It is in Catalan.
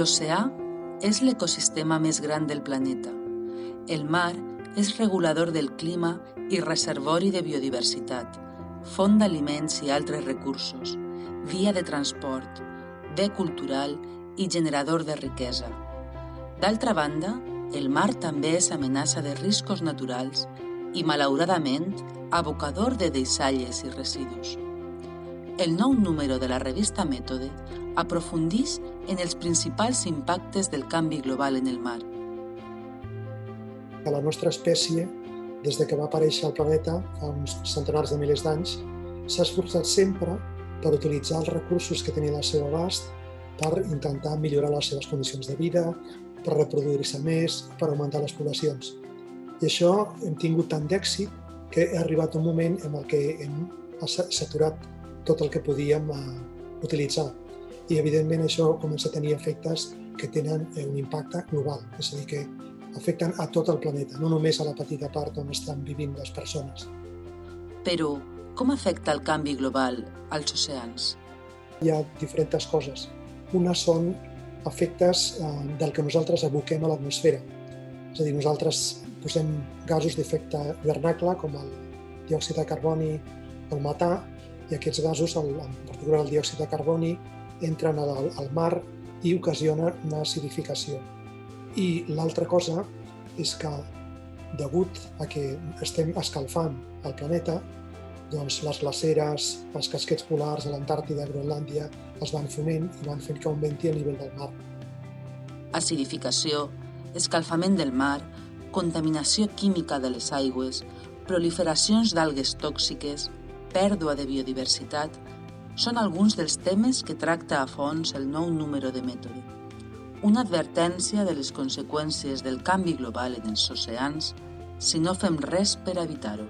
L'oceà és l'ecosistema més gran del planeta. El mar és regulador del clima i reservori de biodiversitat, font d'aliments i altres recursos, via de transport, bé cultural i generador de riquesa. D'altra banda, el mar també és amenaça de riscos naturals i, malauradament, abocador de deixalles i residus. El nou número de la revista Mètode aprofundeix en els principals impactes del canvi global en el mar. La nostra espècie, des que va aparèixer al planeta fa uns centenars de milers d'anys, s'ha esforçat sempre per utilitzar els recursos que tenia al seu abast per intentar millorar les seves condicions de vida, per reproduir-se més, per augmentar les poblacions. I això hem tingut tant d'èxit que ha arribat un moment en el que hem saturat tot el que podíem utilitzar. I, evidentment, això comença a tenir efectes que tenen un impacte global, és a dir, que afecten a tot el planeta, no només a la petita part on estan vivint les persones. Però, com afecta el canvi global als oceans? Hi ha diferents coses. Una són efectes del que nosaltres aboquem a l'atmosfera. És a dir, nosaltres posem gasos d'efecte hivernacle, com el diòxid de carboni o el metà, i aquests gasos, en particular el diòxid de carboni, entren al mar i ocasionen una acidificació. I l'altra cosa és que, degut a que estem escalfant el planeta, doncs les glaceres, els casquets polars a l'Antàrtida i a Groenlàndia es van fonent i van fent que augmenti el nivell del mar. Acidificació, escalfament del mar, contaminació química de les aigües, proliferacions d'algues tòxiques, pèrdua de biodiversitat, són alguns dels temes que tracta a fons el nou número de Mètode. Una advertència de les conseqüències del canvi global en els oceans si no fem res per evitar-ho.